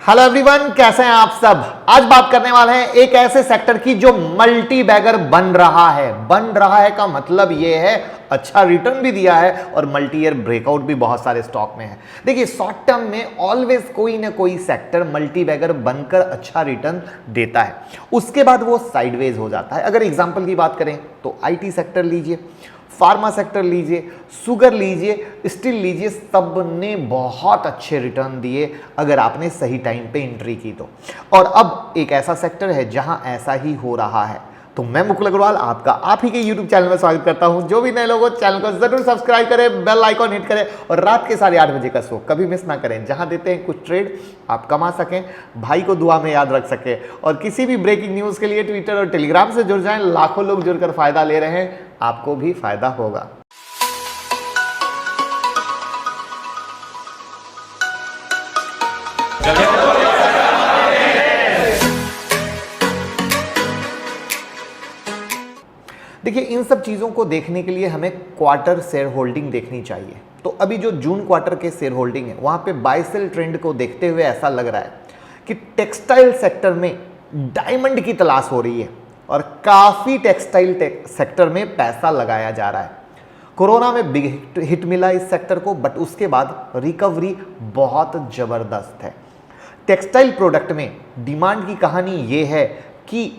Hello everyone, कैसे हैं आप सब। आज बात करने वाले हैं एक ऐसे सेक्टर की जो मल्टी बैगर बन रहा है का मतलब ये है अच्छा रिटर्न भी दिया है और मल्टी ईयर ब्रेकआउट भी बहुत सारे स्टॉक में है। देखिए, शॉर्ट टर्म में ऑलवेज कोई ना कोई सेक्टर मल्टी बैगर बनकर अच्छा रिटर्न देता है, उसके बाद वो साइडवेज हो जाता है। अगर एग्जांपल की बात करें तो आईटी सेक्टर लीजिए, फार्मा सेक्टर लीजिए, शुगर लीजिए, स्टील लीजिए, सब ने बहुत अच्छे रिटर्न दिए अगर आपने सही टाइम पे एंट्री की तो। और अब एक ऐसा सेक्टर है जहां ऐसा ही हो रहा है। तो मैं मुकुल अग्रवाल आपका आप ही के YouTube चैनल में स्वागत करता हूं। जो भी नए लोग हो चैनल को जरूर सब्सक्राइब करें, बेल आइकॉन हिट करें और रात के 8:30 बजे का शो कभी मिस ना करें, जहां देते हैं कुछ ट्रेड आप कमा सकें, भाई को दुआ में याद रख सके और किसी भी ब्रेकिंग न्यूज के लिए ट्विटर और टेलीग्राम से जुड़ जाएं। लाखों लोग जुड़कर फायदा ले रहे हैं, आपको भी फायदा होगा। देखिए, इन सब चीज़ों को देखने के लिए हमें क्वार्टर शेयर होल्डिंग देखनी चाहिए। तो अभी जो जून क्वार्टर के शेयर होल्डिंग है वहाँ पे बाय सेल ट्रेंड को देखते हुए ऐसा लग रहा है कि टेक्सटाइल सेक्टर में डायमंड की तलाश हो रही है और काफ़ी टेक्सटाइल सेक्टर में पैसा लगाया जा रहा है। कोरोना में बिग हिट मिला इस सेक्टर को, बट उसके बाद रिकवरी बहुत ज़बरदस्त है। टेक्सटाइल प्रोडक्ट में डिमांड की कहानी ये है कि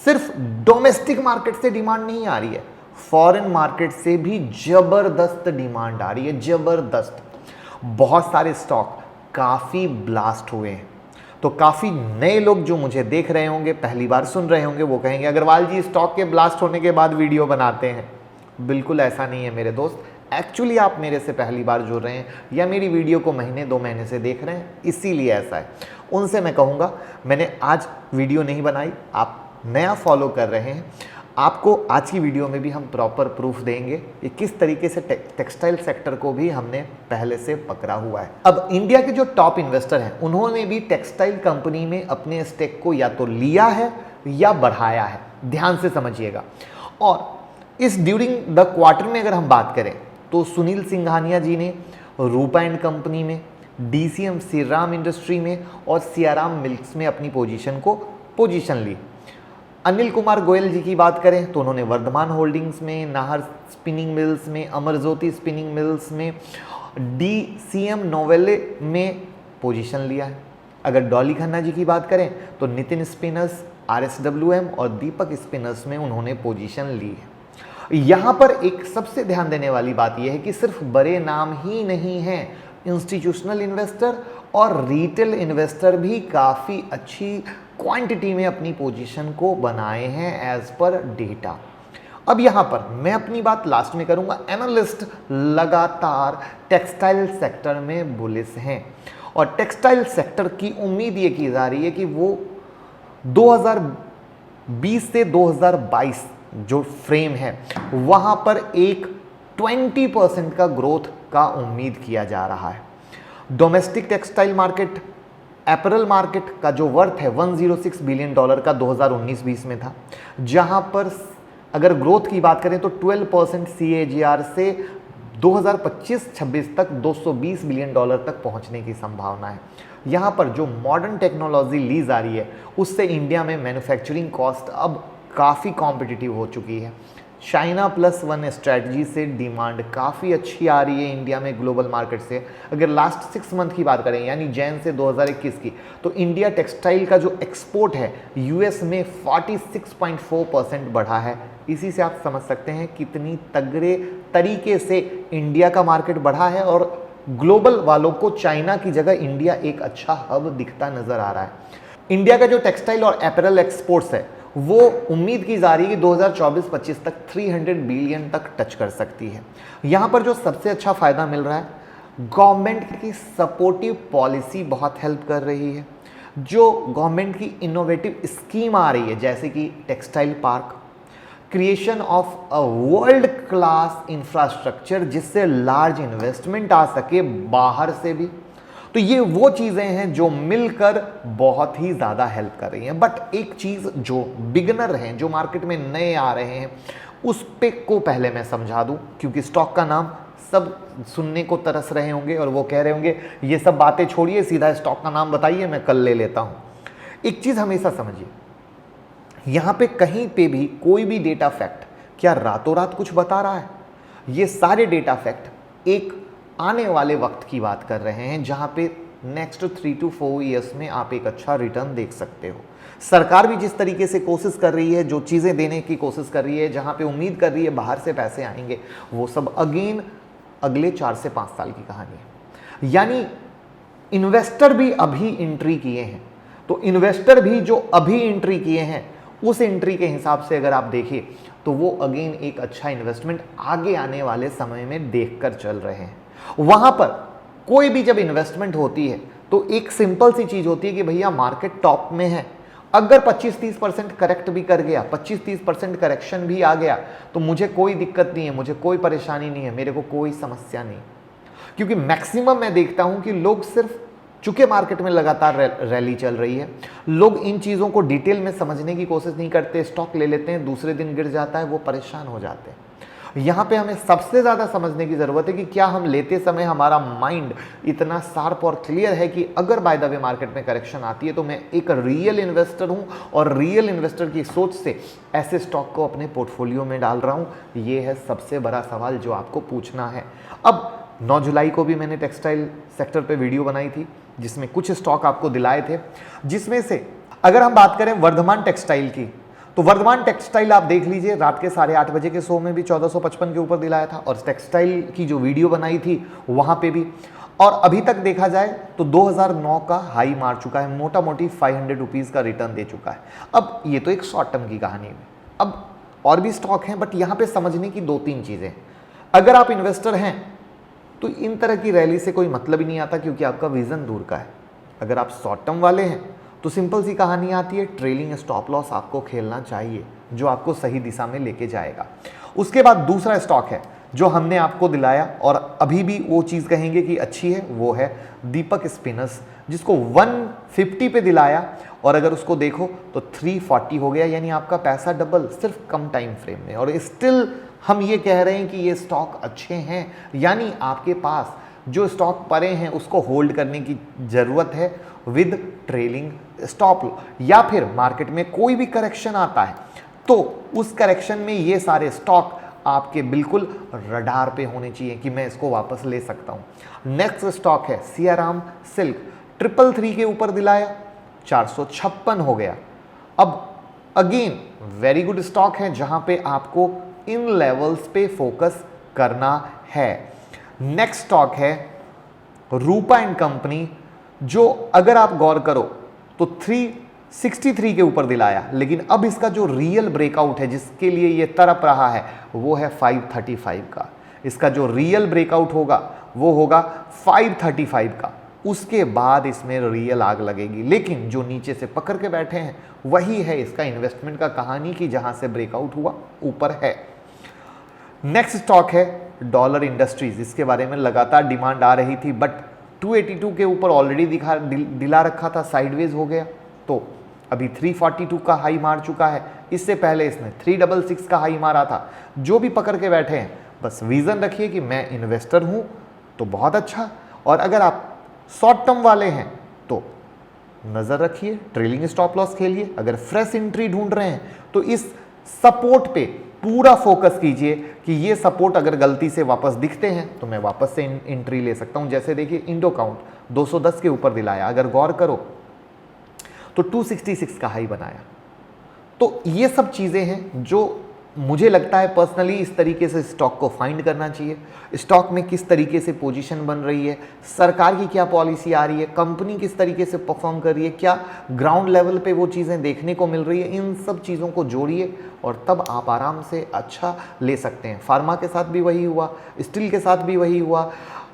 सिर्फ डोमेस्टिक मार्केट से डिमांड नहीं आ रही है, फॉरेन मार्केट से भी जबरदस्त डिमांड आ रही है, जबरदस्त। बहुत सारे स्टॉक काफ़ी ब्लास्ट हुए हैं। तो काफ़ी नए लोग जो मुझे देख रहे होंगे, पहली बार सुन रहे होंगे, वो कहेंगे अग्रवाल जी स्टॉक के ब्लास्ट होने के बाद वीडियो बनाते हैं। बिल्कुल ऐसा नहीं है मेरे दोस्त। एक्चुअली आप मेरे से पहली बार जुड़ रहे हैं या मेरी वीडियो को महीने 2 महीने से देख रहे हैं, इसीलिए ऐसा है। उनसे मैं कहूँगा, मैंने आज वीडियो नहीं बनाई, आप नया फॉलो कर रहे हैं, आपको आज की वीडियो में भी हम प्रॉपर प्रूफ देंगे कि किस तरीके से टेक्सटाइल सेक्टर को भी हमने पहले से पकड़ा हुआ है। अब इंडिया के जो टॉप इन्वेस्टर हैं उन्होंने भी टेक्सटाइल कंपनी में अपने स्टेक को या तो लिया है या बढ़ाया है, ध्यान से समझिएगा। और इस ड्यूरिंग द क्वार्टर में अगर हम बात करें तो सुनील सिंघानिया जी ने रूपा एंड कंपनी में, DCM श्रीराम इंडस्ट्री में और सियाराम मिल्क्स में अपनी पोजीशन ली। अनिल कुमार गोयल जी की बात करें तो उन्होंने वर्धमान होल्डिंग्स में, नाहर स्पिनिंग मिल्स में, अमर ज्योति स्पिनिंग मिल्स में, DCM नोवेले में पोजीशन लिया है। अगर डॉली खन्ना जी की बात करें तो नितिन स्पिनर्स, RSWM और दीपक स्पिनर्स में उन्होंने पोजीशन ली है। यहाँ पर एक सबसे ध्यान देने वाली बात यह है कि सिर्फ बड़े नाम ही नहीं हैं, इंस्टीट्यूशनल इन्वेस्टर और रिटेल इन्वेस्टर भी काफ़ी अच्छी क्वांटिटी में अपनी पोजीशन को बनाए हैं एज पर डेटा। अब यहाँ पर मैं अपनी बात लास्ट में करूँगा। एनालिस्ट लगातार टेक्सटाइल सेक्टर में बुलिश हैं और टेक्सटाइल सेक्टर की उम्मीद ये की जा रही है कि वो 2020 से 2022 जो फ्रेम है वहाँ पर एक 20% का ग्रोथ का उम्मीद किया जा रहा है। Domestic textile market, apparel market का जो वर्थ है $106 बिलियन का 2019-20 में था, जहां पर अगर ग्रोथ की बात करें तो 12% CAGR से 2025-26 तक $220 बिलियन तक पहुंचने की संभावना है। यहां पर जो मॉडर्न टेक्नोलॉजी ली जा रही है उससे इंडिया में मैन्युफैक्चरिंग कॉस्ट अब काफ़ी कॉम्पिटिटिव हो चुकी है। चाइना +1 स्ट्रैटेजी से डिमांड काफ़ी अच्छी आ रही है इंडिया में ग्लोबल मार्केट से। अगर लास्ट 6 मंथ की बात करें यानी जैन से 2021 की, तो इंडिया टेक्सटाइल का जो एक्सपोर्ट है US में 46.4% बढ़ा है। इसी से आप समझ सकते हैं कितनी तगड़े तरीके से इंडिया का मार्केट बढ़ा है और ग्लोबल वालों को चाइना की जगह इंडिया एक अच्छा हब दिखता नजर आ रहा है। इंडिया का जो टेक्सटाइल और अपैरल एक्सपोर्ट्स है वो उम्मीद की जा रही है कि 2024-25 तक 300 बिलियन तक टच कर सकती है। यहाँ पर जो सबसे अच्छा फायदा मिल रहा है, गवर्नमेंट की सपोर्टिव पॉलिसी बहुत हेल्प कर रही है। जो गवर्नमेंट की इनोवेटिव स्कीम आ रही है जैसे कि textile park, creation of a world class infrastructure जिससे लार्ज इन्वेस्टमेंट आ सके बाहर से भी, तो ये वो चीज़ें हैं जो मिलकर बहुत ही ज़्यादा हेल्प कर रही हैं। बट एक चीज़ जो बिगनर हैं, जो मार्केट में नए आ रहे हैं, उस पे को पहले मैं समझा दूं, क्योंकि स्टॉक का नाम सब सुनने को तरस रहे होंगे और वो कह रहे होंगे ये सब बातें छोड़िए, सीधा स्टॉक का नाम बताइए, मैं कल ले लेता हूं। एक चीज हमेशा समझिए, यहां पे कहीं पे भी कोई भी डेटा फैक्ट क्या रातों रात कुछ बता रहा है? ये सारे डेटा फैक्ट एक आने वाले वक्त की बात कर रहे हैं, जहां पे नेक्स्ट 3 to 4 ईयर्स में आप एक अच्छा रिटर्न देख सकते हो। सरकार भी जिस तरीके से कोशिश कर रही है, जो चीज़ें देने की कोशिश कर रही है, जहां पे उम्मीद कर रही है बाहर से पैसे आएंगे, वो सब अगेन अगले 4 से 5 साल की कहानी है। यानी इन्वेस्टर भी अभी एंट्री किए हैं, तो इन्वेस्टर भी जो अभी एंट्री किए हैं उस एंट्री के हिसाब से अगर आप देखिए तो वो अगेन एक अच्छा इन्वेस्टमेंट आगे आने वाले समय में देखकर चल रहे हैं। वहां पर कोई भी जब इन्वेस्टमेंट होती है तो एक सिंपल सी चीज होती है कि भैया मार्केट टॉप में है, अगर 25-30% करेक्ट भी कर गया, 25-30% करेक्शन भी आ गया तो मुझे कोई दिक्कत नहीं है, मुझे कोई परेशानी नहीं है, मेरे को कोई समस्या नहीं। क्योंकि मैक्सिमम मैं देखता हूं कि लोग सिर्फ, चूंकि मार्केट में लगातार रैली चल रही है, लोग इन चीज़ों को डिटेल में समझने की कोशिश नहीं करते, स्टॉक ले लेते हैं, दूसरे दिन गिर जाता है, वो परेशान हो जाते हैं। यहाँ पे हमें सबसे ज़्यादा समझने की ज़रूरत है कि क्या हम लेते समय हमारा माइंड इतना शार्प और क्लियर है कि अगर बाय द वे मार्केट में करेक्शन आती है तो मैं एक रियल इन्वेस्टर हूँ और रियल इन्वेस्टर की सोच से ऐसे स्टॉक को अपने पोर्टफोलियो में डाल रहा हूँ। ये है सबसे बड़ा सवाल जो आपको पूछना है। अब 9 जुलाई को भी मैंने टेक्सटाइल सेक्टर पे वीडियो बनाई थी जिसमें कुछ स्टॉक आपको दिलाए थे, जिसमें से अगर हम बात करें वर्धमान टेक्सटाइल की, तो वर्धमान टेक्सटाइल आप देख लीजिए, रात के 8:30 बजे के शो में भी 1455 के ऊपर दिलाया था और टेक्सटाइल की जो वीडियो बनाई थी वहां पे भी, और अभी तक देखा जाए तो 2009 का हाई मार चुका है, मोटा मोटी 500 रुपीज़ का रिटर्न दे चुका है। अब ये तो एक शॉर्ट टर्म की कहानी है, अब और भी स्टॉक हैं, बट यहाँ पे समझने की 2-3 चीज़ें। अगर आप इन्वेस्टर हैं तो इन तरह की रैली से कोई मतलब ही नहीं आता, क्योंकि आपका विजन दूर का है। अगर आप शॉर्ट टर्म वाले हैं तो सिंपल सी कहानी आती है, ट्रेलिंग स्टॉप लॉस आपको खेलना चाहिए जो आपको सही दिशा में लेके जाएगा। उसके बाद दूसरा स्टॉक है जो हमने आपको दिलाया और अभी भी वो चीज़ कहेंगे कि अच्छी है, वो है दीपक स्पिनर्स, जिसको 150 पे दिलाया और अगर उसको देखो तो 340 हो गया, यानी आपका पैसा डबल सिर्फ कम टाइम फ्रेम में। और स्टिल हम ये कह रहे हैं कि ये स्टॉक अच्छे हैं, यानी आपके पास जो स्टॉक पड़े हैं उसको होल्ड करने की ज़रूरत है विद ट्रेलिंग स्टॉप लॉस। या फिर मार्केट में कोई भी करेक्शन आता है तो उस करेक्शन में ये सारे स्टॉक आपके बिल्कुल रडार पे होने चाहिए कि मैं इसको वापस ले सकता हूं। नेक्स्ट स्टॉक है सियाराम सिल्क, 333 के ऊपर दिलाया, 456 हो गया। अब अगेन वेरी गुड स्टॉक है जहां पे आपको इन लेवल्स पे फोकस करना है। नेक्स्ट स्टॉक है रूपा एंड कंपनी, जो अगर आप गौर करो तो 363 के ऊपर दिलाया, लेकिन अब इसका जो रियल ब्रेकआउट है जिसके लिए ये तड़प रहा है वो है 535 का। इसका जो रियल ब्रेकआउट होगा वो होगा 535 का, उसके बाद इसमें रियल आग लगेगी। लेकिन जो नीचे से पकड़ के बैठे हैं वही है इसका इन्वेस्टमेंट का कहानी की जहां से ब्रेकआउट हुआ ऊपर है। नेक्स्ट स्टॉक है डॉलर इंडस्ट्रीज, इसके बारे में लगातार डिमांड आ रही थी, बट 282 के ऊपर ऑलरेडी दिला रखा था, साइडवेज हो गया, तो अभी 342 का हाई मार चुका है। इससे पहले इसने 366 का हाई मारा था। जो भी पकड़ के बैठे हैं बस विजन रखिए कि मैं इन्वेस्टर हूं तो बहुत अच्छा, और अगर आप शॉर्ट टर्म वाले हैं तो नजर रखिए, ट्रेलिंग स्टॉप लॉस खेलिए। अगर फ्रेश एंट्री ढूंढ रहे हैं तो इस सपोर्ट पे पूरा फोकस कीजिए कि ये सपोर्ट अगर गलती से वापस दिखते हैं तो मैं वापस से एंट्री ले सकता हूं। जैसे देखिए इंडो काउंट 210 के ऊपर दिलाया, अगर गौर करो तो 266 का हाई बनाया। तो ये सब चीजें हैं जो मुझे लगता है पर्सनली इस तरीके से स्टॉक को फाइंड करना चाहिए। स्टॉक में किस तरीके से पोजीशन बन रही है, सरकार की क्या पॉलिसी आ रही है, कंपनी किस तरीके से परफॉर्म कर रही है, क्या ग्राउंड लेवल पे वो चीज़ें देखने को मिल रही है, इन सब चीज़ों को जोड़िए और तब आप आराम से अच्छा ले सकते हैं। फार्मा के साथ भी वही हुआ, स्टील के साथ भी वही हुआ,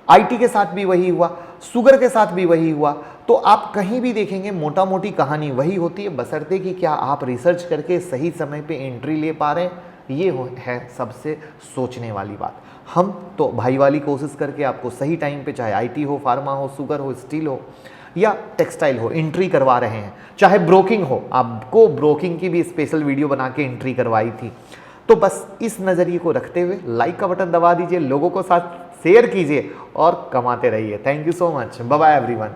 आईटी के साथ भी वही हुआ, शुगर के साथ भी वही हुआ। तो आप कहीं भी देखेंगे मोटा मोटी कहानी वही होती है, बशर्ते कि क्या आप रिसर्च करके सही समय पे एंट्री ले पा रहे हैं। ये है सबसे सोचने वाली बात। हम तो भाई वाली कोशिश करके आपको सही टाइम पे, चाहे आईटी हो, फार्मा हो, शुगर हो, स्टील हो या टेक्सटाइल हो, एंट्री करवा रहे हैं। चाहे ब्रोकिंग हो, आपको ब्रोकिंग की भी स्पेशल वीडियो बना के एंट्री करवाई थी। तो बस इस नज़रिए को रखते हुए लाइक का बटन दबा दीजिए, लोगों को साथ शेयर कीजिए और कमाते रहिए। Thank you so much, bye bye everyone.